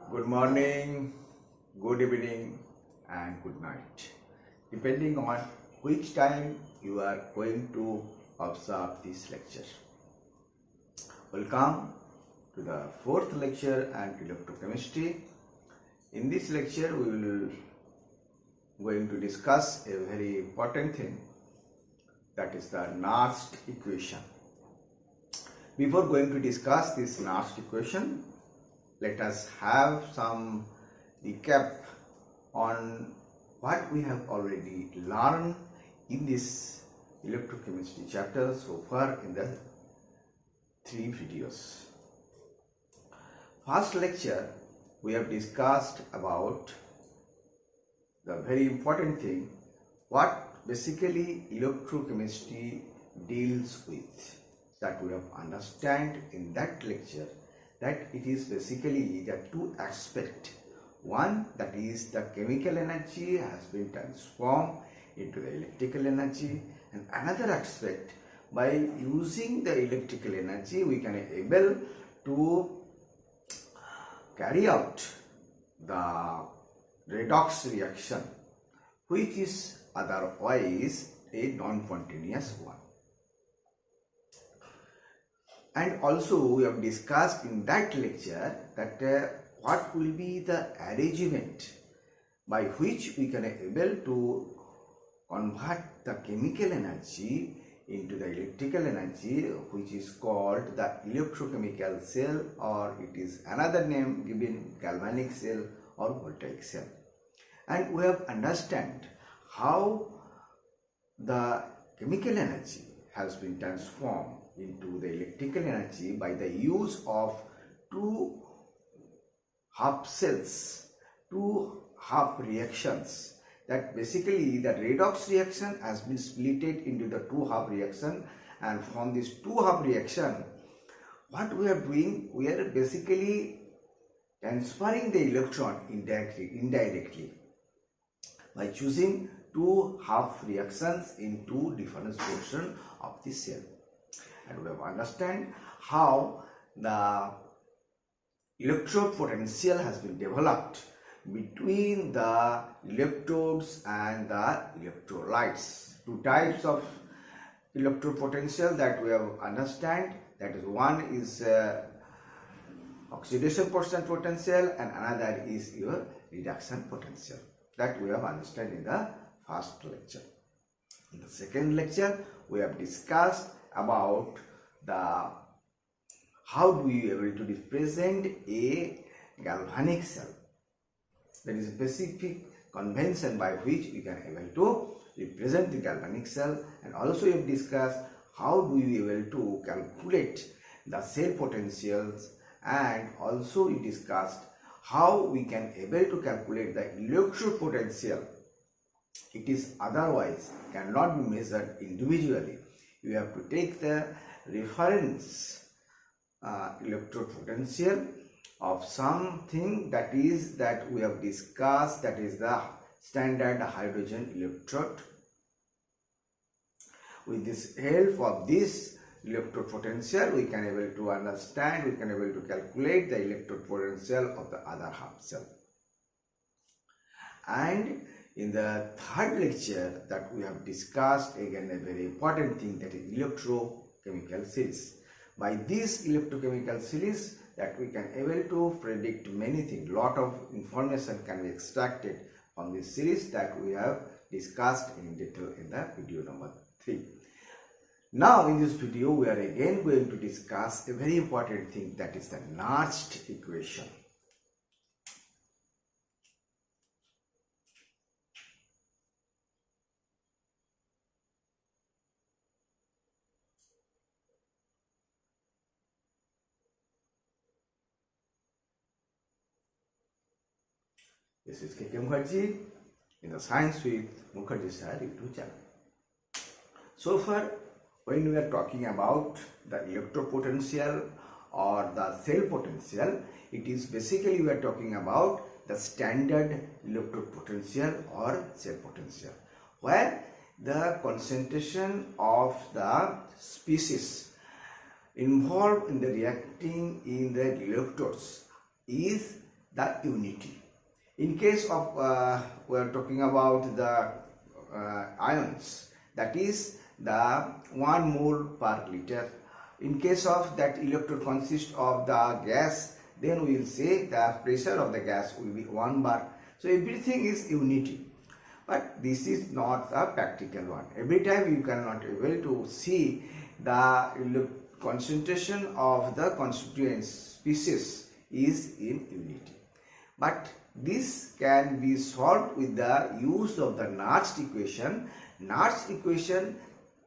Good morning, good evening and good night, depending on which time you are going to observe this lecture. Welcome to the fourth lecture on electrochemistry. In this lecture we will going to discuss a very important thing, that is the Nernst equation. Before going to discuss this Nernst equation, let us have some recap on what we have already learned in this electrochemistry chapter so far in the 3 videos. First lecture we have discussed about the very important thing, what basically electrochemistry deals with. That we have understand in that lecture that it is basically the two aspects. One, that is the chemical energy has been transformed into the electrical energy, and another aspect, by using the electrical energy we can able to carry out the redox reaction, which is otherwise a non-spontaneous one. And also we have discussed in that lecture that what will be the arrangement by which we can able to convert the chemical energy into the electrical energy, which is called the electrochemical cell, or it is another name given galvanic cell or voltaic cell. And we have understand how the chemical energy has been transformed into the electrical energy by the use of two half cells, two half reactions. That basically the redox reaction has been splitted into the two half reaction, and from this two half reaction what we are doing, we are basically transferring the electron indirectly by choosing two half reactions in two different portions of the cell. And we have understand how the electrode potential has been developed between the electrodes and the electrolytes. Two types of electrode potential that we have understand, that is, one is oxidation potential and another is your reduction potential. That we have understand in the first lecture. In the second lecture we have discussed about the how do you able to represent a galvanic cell. There is a specific convention by which we can able to represent the galvanic cell, and also we have discussed how do you able to calculate the cell potentials, and also we discussed how we can able to calculate the electrode potential. It is otherwise cannot be measured individually. You have to take the reference electrode potential of something that we have discussed, that is the standard hydrogen electrode. With this help of this electrode potential we can able to understand, we can able to calculate the electrode potential of the other half cell. And in the third lecture that we have discussed again a very important thing, that is electrochemical series. By this electrochemical series that we can able to predict many things, lot of information can be extracted from this series that we have discussed in detail in the video number 3. Now in this video we are again going to discuss a very important thing, that is the Nernst equation. This is K.K. Mukherjee in the Science with Mukherjee Sir YouTube channel. So far, when we are talking about the electrode potential or the cell potential, it is basically we are talking about the standard electrode potential or cell potential, where the concentration of the species involved in the reacting in the electrodes is the unity. In case of we are talking about the ions, that is the 1 mole per liter. In case of that electrode consists of the gas, then we will say the pressure of the gas will be 1 bar. So everything is unity. But this is not a practical one. Every time you cannot able to see the concentration of the constituent species is in unity. But this can be solved with the use of the Nernst equation. Nernst equation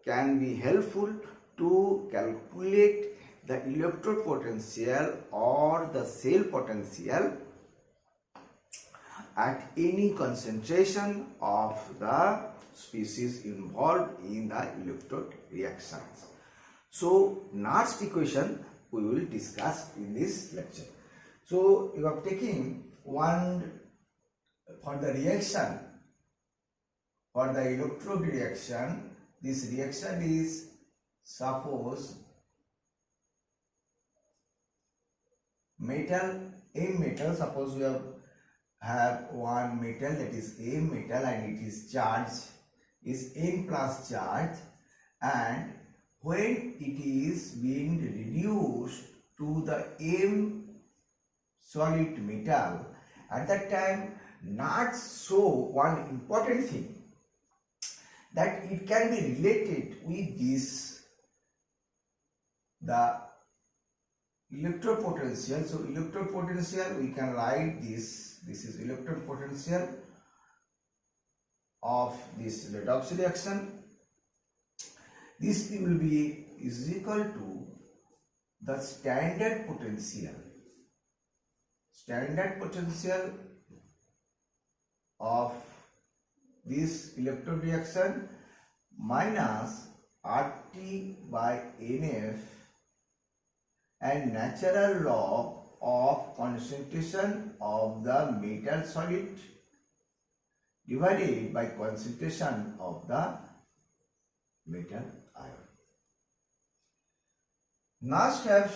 can be helpful to calculate the electrode potential or the cell potential at any concentration of the species involved in the electrode reactions. So Nernst equation we will discuss in this lecture. So you are taking one for the reaction, for the electrode reaction. This reaction is, suppose, metal, M metal. Suppose we have one metal, that is M metal, and it is charged, is M plus charge, and when it is being reduced to the M solid metal, at that time Nernst show one important thing, that it can be related with this, the electrode potential. So electrode potential, we can write this is electrode potential of this redox reaction. This will be is equal to the standard potential of this electrode reaction minus RT by NF and natural log of concentration of the metal solid divided by concentration of the metal ion. Nernst have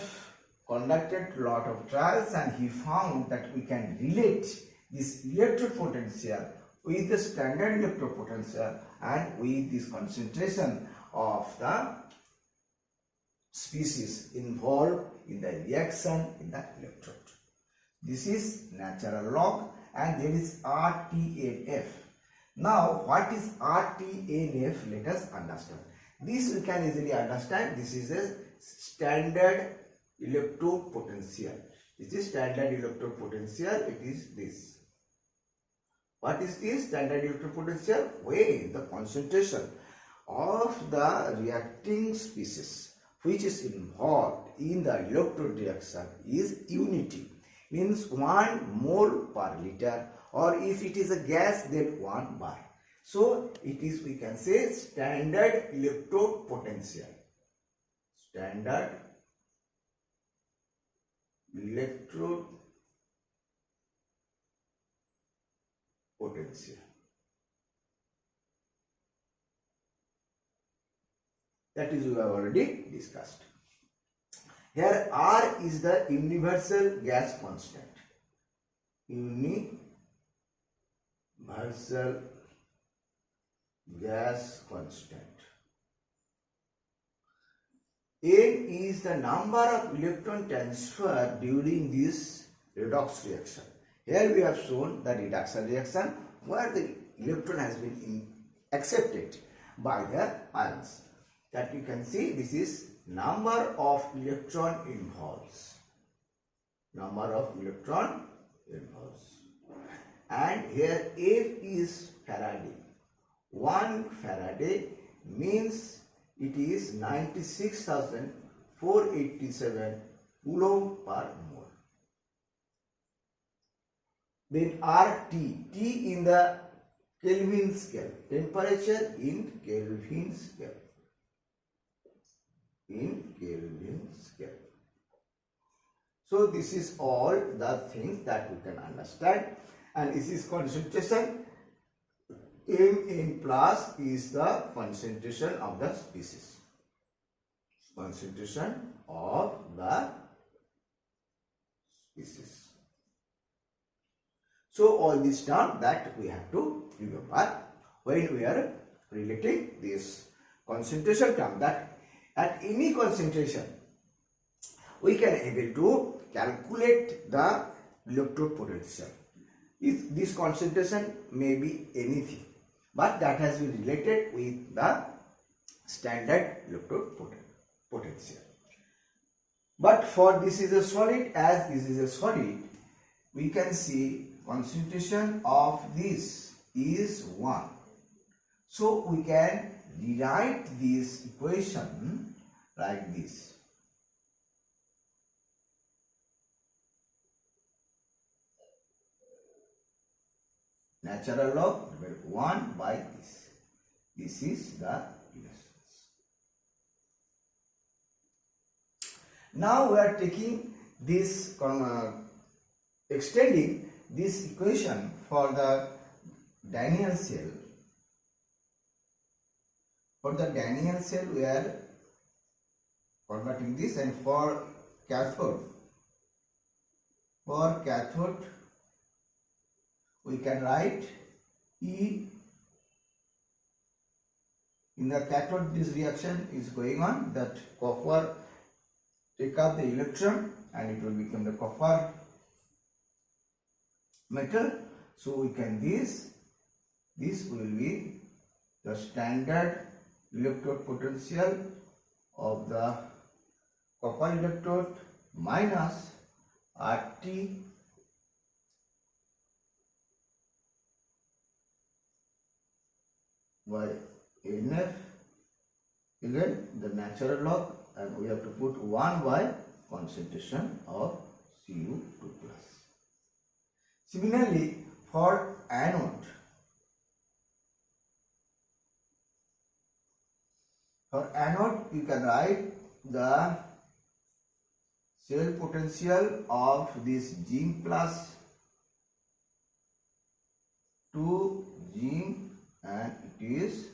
conducted lot of trials and he found that we can relate this electrode potential with the standard electrode potential and with this concentration of the species involved in the reaction in the electrode. This is natural log, and there is RTNF. Now what is RTNF? Let us understand. This we can easily understand. This is a standard electrode potential. This is standard electrode potential. It is this. What is this standard electrode potential? When the concentration of the reacting species which is involved in the electrode reaction is unity, means 1 mole per liter, or if it is a gas, then 1 bar. So it is, we can say, standard electrode potential. Standard electrode potential. That is, we have already discussed. Here R is the universal gas constant. Universal gas constant. N is the number of electron transfer during this redox reaction. Here we have shown the reduction reaction where the electron has been accepted by the ions. That you can see, this is number of electron involves. Number of electron involves. And here F is Faraday. 1 Faraday means it is 96,487 coulomb per mole. Then RT, T in the Kelvin scale, temperature in Kelvin scale. In Kelvin scale. So this is all the things that we can understand, and this is concentration. Mn plus is the concentration of the species. Concentration of the species. So all these terms that we have to remember when we are relating this concentration term, that at any concentration we can able to calculate the electrode potential. This concentration may be anything, but that has been related with the standard electrode potential. But for this is a solid, as this is a solid, we can see concentration of this is 1. So we can rewrite this equation like this. Natural log 1 by this. This is the resistance. Now we are taking this, extending this equation for the Daniell cell. For the Daniell cell we are converting this, and for cathode we can write E. In the cathode this reaction is going on, that copper take up the electron and it will become the copper metal. So we can this will be the standard electrode potential of the copper electrode minus RT by NF, again the natural log, and we have to put 1 by concentration of Cu2+. Similarly, for anode, you can write the cell potential of this zinc plus 2 zinc, and it is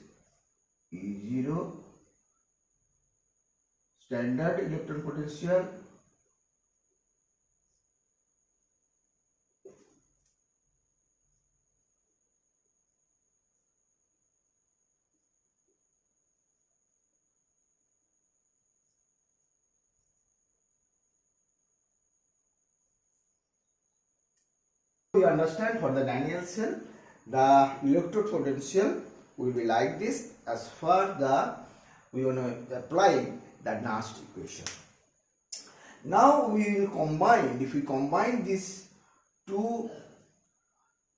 E0 standard electron potential you understand. For the Daniell cell, the electrode potential will be like this, as far the we want to apply the Nernst equation. Now we will combine, if we combine these two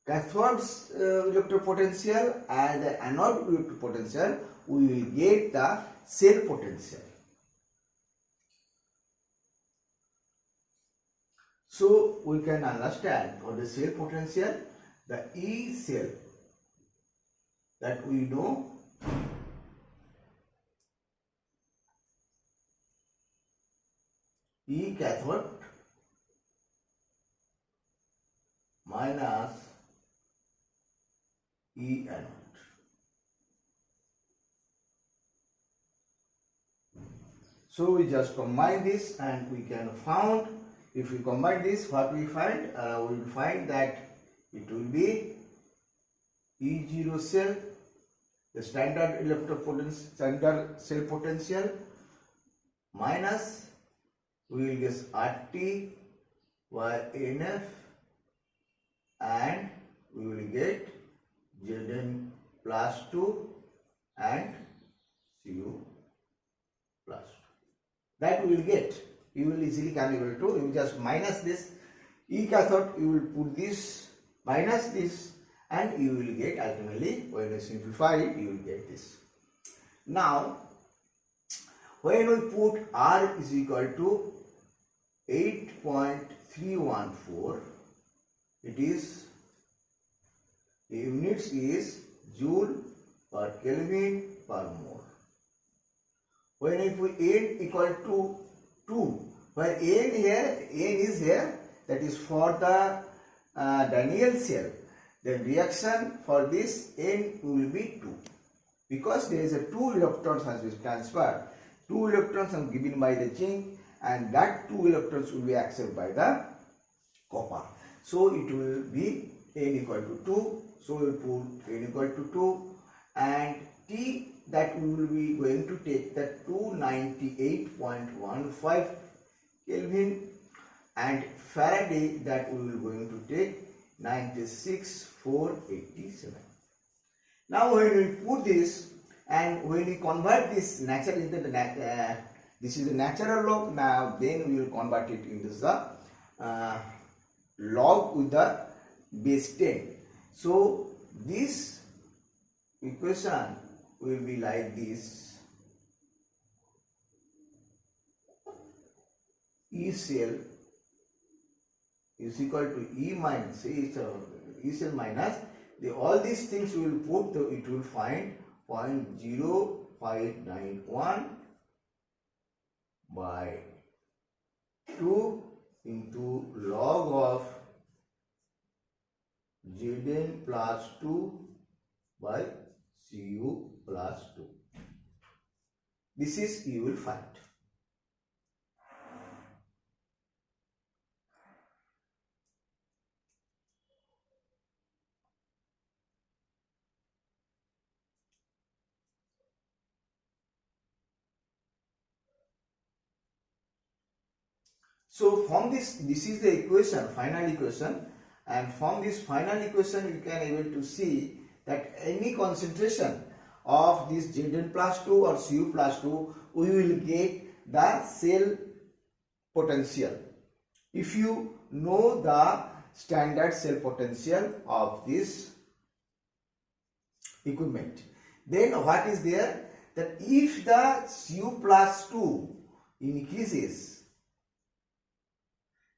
cathode's electrode potential and the anode electrode potential, we will get the cell potential. So we can understand for the cell potential, the E cell that we know E cathode minus E anode. So we just combine this and we can find, if we combine this, what we find? We will find that it will be E0 cell, the standard electrode potential, standard cell potential, minus we will get RT by NF, and we will get Zn plus 2 and Cu plus 2. That we will get. You will easily can able to, you will just minus this E cathode, you will put this minus this, and you will get ultimately, when you simplify it, you will get this. Now when we put R is equal to 8.314, it is, the units is joule per Kelvin per mole. When if we N equal to 2, where N is here, that is for the Daniell cell, the reaction for this N will be 2, because there is a 2 electrons has been transferred. 2 electrons are given by the zinc, and that 2 electrons will be accepted by the copper. So it will be n equal to 2, so we put n equal to 2, and T that we will be going to take the 298.15 Kelvin, and Faraday that we will going to take 96,487. Now when we put this and when we convert this natural into the this is the natural log, now then we will convert it into the log with the base 10. So this equation will be like this: E cell is equal to E minus E cell minus all these things we will put, it will find 0.0591 by 2 into log of Zn plus 2 by Cu plus 2. This is you will find. So from this is the equation, final equation, and from this final equation you can able to see that any concentration of this Zn plus 2 or Cu plus 2, we will get the cell potential. If you know the standard cell potential of this equipment, then what is there, that if the Cu plus 2 increases,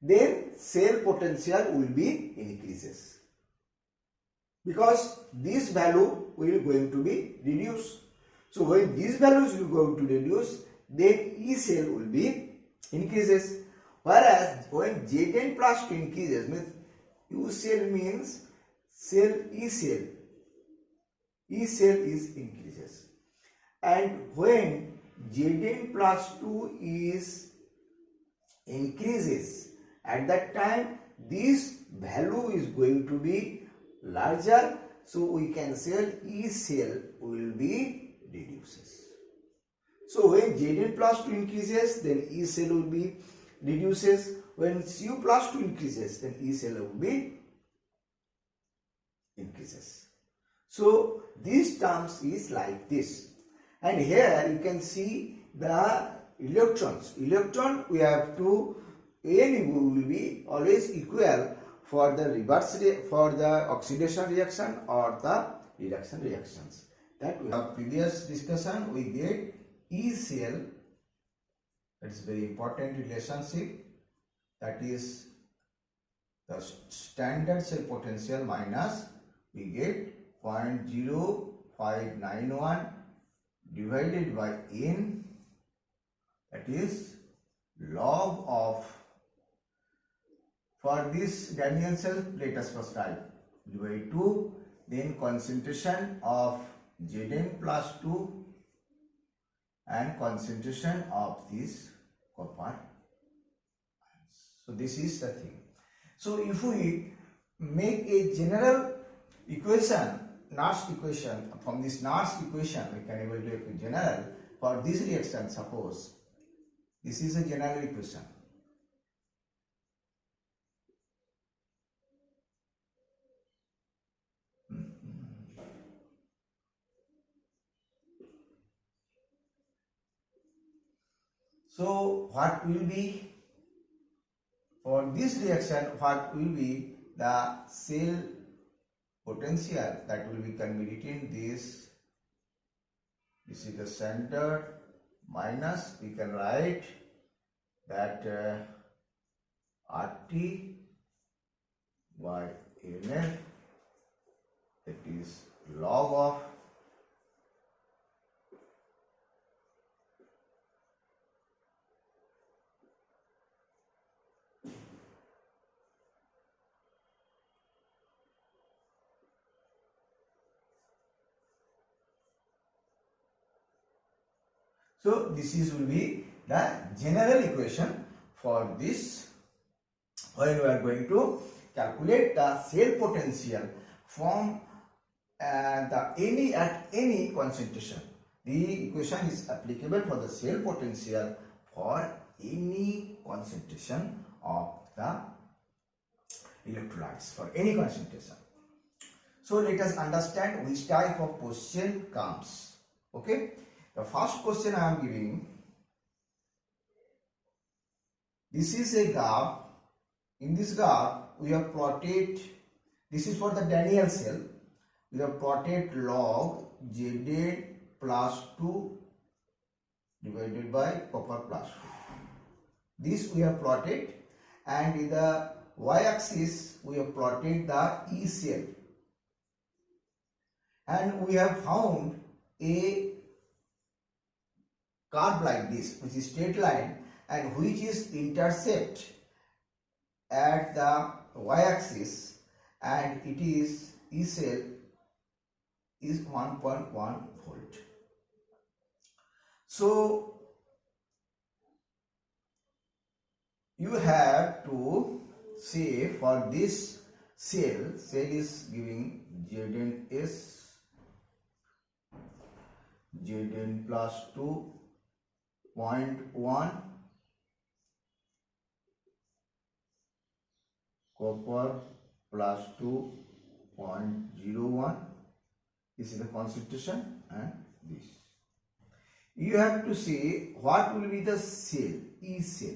then cell potential will be increases, because this value will going to be reduced. So when these values will going to reduce, then E cell will be increases, whereas when Zn plus 2 increases, means U cell means cell E cell is increases, and when Zn plus 2 is increases, at that time this value is going to be larger, so we can say E cell will be reduces. So when Zn plus 2 increases, then E cell will be reduces. When Cu plus 2 increases, then E cell will be increases. So these terms is like this, and here you can see the electrons. Electron we have to N will be always equal for the reverse for the oxidation reaction or the reduction reactions. That we have previous discussion, we get E cell, that is very important relationship, that is the standard cell potential minus we get 0.0591 divided by N, that is log of, for this ganglion cell let us first write by 2, then concentration of Zn plus 2 and concentration of this copper. So this is the thing. So if we make a general equation, Nernst equation, from this Nernst equation we can able to make a general for this reaction. Suppose this is a general equation. So what will be, for this reaction, what will be the cell potential that will be converted in this is the center minus, we can write that RT by NF, that is log of So this is will be the general equation for this when we are going to calculate the cell potential from at any concentration. The equation is applicable for the cell potential for any concentration of the electrolytes, for any concentration. So let us understand which type of question comes. Okay, the first question I am giving. This is a graph. In this graph, we have plotted. This is for the Daniel cell. We have plotted log Zn plus 2 divided by copper plus 2. This we have plotted, and in the y-axis we have plotted the E cell, and we have found a curve like this, which is straight line and which is intercept at the y-axis, and it is E cell is 1.1 volt. So you have to say for this cell is giving Zn plus 2.1, copper plus 2.01. This is the concentration, and this. You have to say what will be the cell, E cell.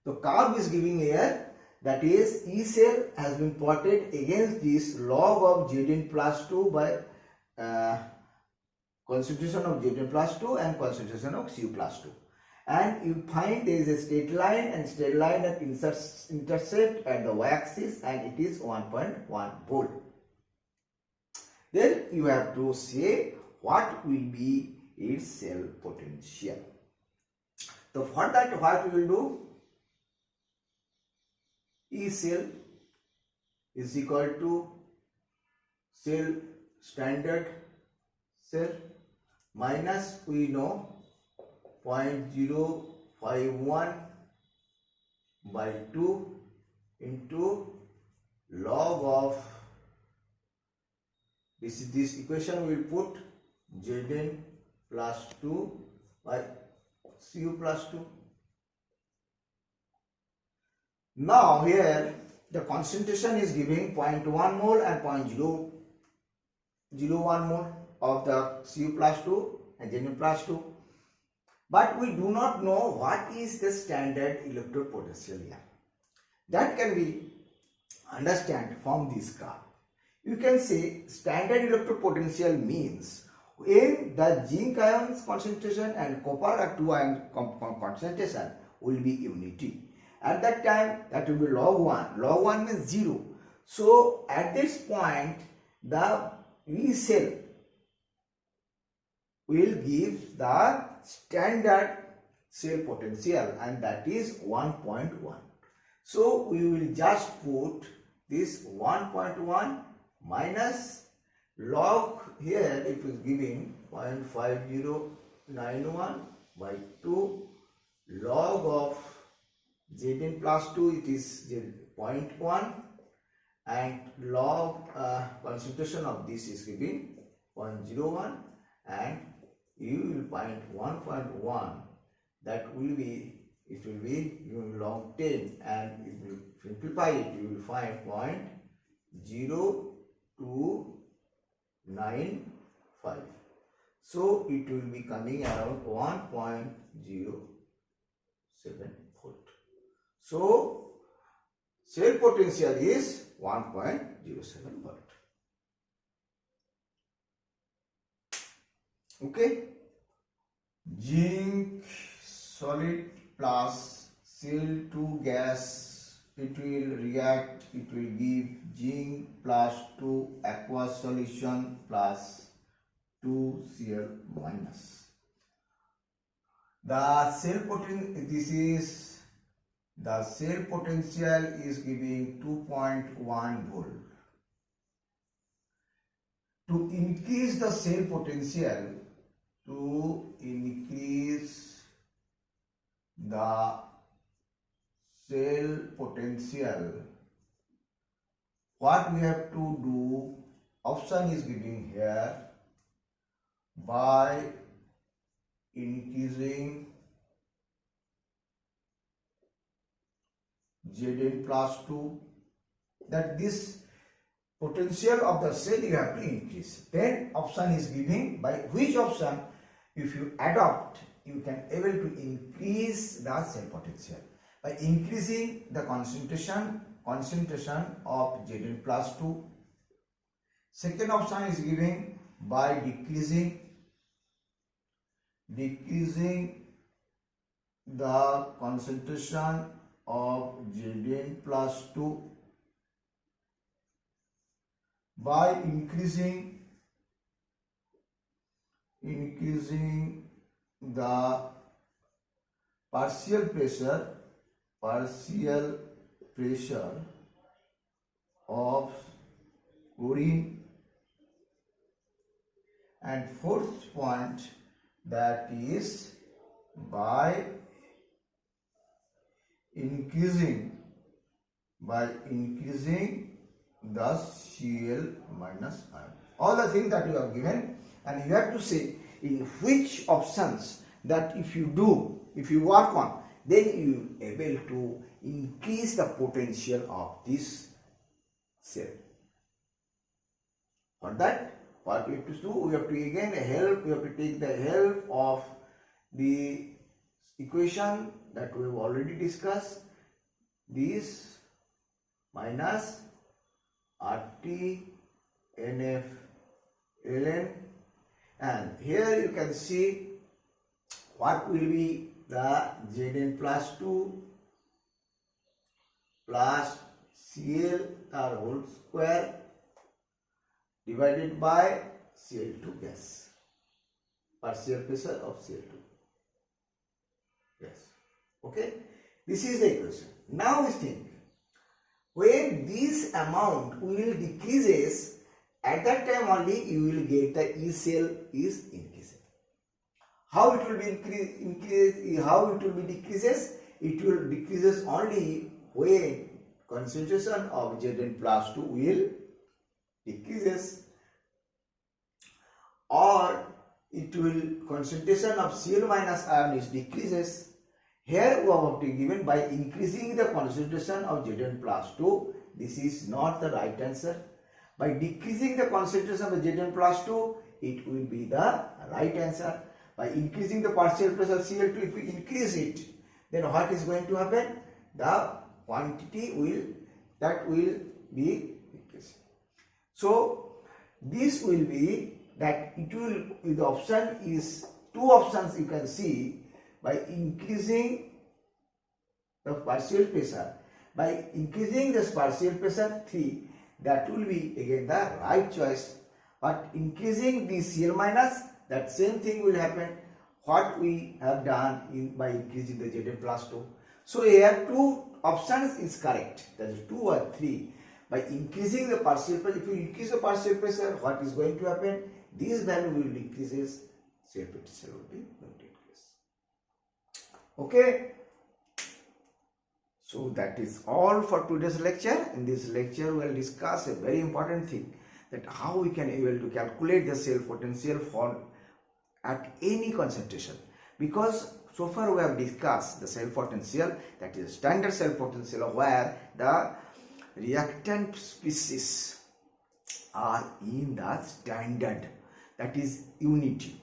The curve is giving here, that is E cell has been plotted against this log of Zn plus 2 by concentration of Zn plus 2 and concentration of Cu plus 2. And you find there is a straight line, and straight line that intercept at the y-axis, and it is 1.1 volt. Then you have to say what will be its cell potential. So for that, what we will do? E cell is equal to cell standard cell minus, we know, 0.051 by 2 into log of this equation we will put Zn plus 2 by Cu plus 2. Now here the concentration is giving 0.1 mole and 0.001 mole of the Cu plus 2 and Zn plus 2. But we do not know what is the standard electrode potential here. That can be understand from this graph. You can say standard electrode potential means when the zinc ions concentration and copper 2 ion concentration will be unity. At that time, that will be log 1. Log 1 means 0. So at this point, the E cell will give the standard cell potential, and that is 1.1. So we will just put this 1.1 minus log, here it is giving 0.5091 by 2 log of Zn plus 2, it is 0.1, and log concentration of this is giving 0.01, and you will find 1.1, that will be, it will be log 10, and if you simplify it, you will find 0.0295. So it will be coming around 1.07 volt. So cell potential is 1.07 volt. Okay, zinc solid plus Cl2 gas, it will react, it will give zinc plus 2 aqueous solution plus 2Cl minus. The cell potential, this is the cell potential is giving 2.1 volt. To increase the cell potential, to increase the cell potential, what we have to do, option is giving here, by increasing Zn plus 2, that this potential of the cell you have to increase. Then option is giving by which option, if you adopt, you can able to increase the cell potential by increasing the concentration of Zn plus 2. Second option is giving by decreasing the concentration of Zn plus 2 by increasing the partial pressure of chlorine. And fourth point, that is by increasing the Cl minus ion. All the things that you have given, and you have to say in which options that if you work on, then you will able to increase the potential of this cell. For that, what we have to do, we have to again take the help of the equation that we have already discussed, this minus RT NF ln, and here you can see what will be the Zn plus 2 plus Cl whole square divided by Cl2 gas, partial pressure of Cl2 gas. Okay, this is the equation. Now we think, when this amount will decreases, at that time only you will get the E cell is increasing. How it will be how it will be decreases? It will decreases only when concentration of Zn plus 2 will decreases, or it will concentration of Cl minus ion is decreases. Here we have to given by increasing the concentration of Zn plus 2. This is not the right answer. By decreasing the concentration of Zn plus 2, it will be the right answer. By increasing the partial pressure Cl2, if we increase it, then what is going to happen? The quantity will be increased. So this will be that it will, the option is two options you can see. By increasing the partial pressure, by increasing this partial pressure 3, that will be again the right choice. But increasing the Cl minus, that same thing will happen what we have done by increasing the Zn plus 2. So here two options is correct, that is 2 or 3. By increasing the partial pressure, if you increase the partial pressure, what is going to happen? This value will decreases, cell potential will be going to increase. Okay. So that is all for today's lecture. In this lecture, we will discuss a very important thing, that how we can able to calculate the cell potential for at any concentration. Because so far we have discussed the cell potential, that is standard cell potential, where the reactant species are in the standard, that is unity.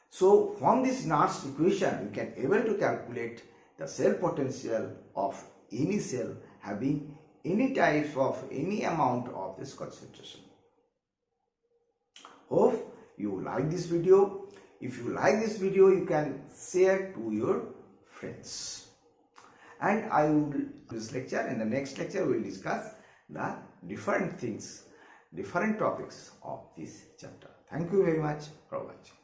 So from this Nernst equation, we can able to calculate the cell potential of any cell having any type of any amount of this concentration. Hope you like this video. If you like this video, you can share to your friends. And I will this lecture, in the next lecture we will discuss the different things, different topics of this chapter. Thank you very much for watching.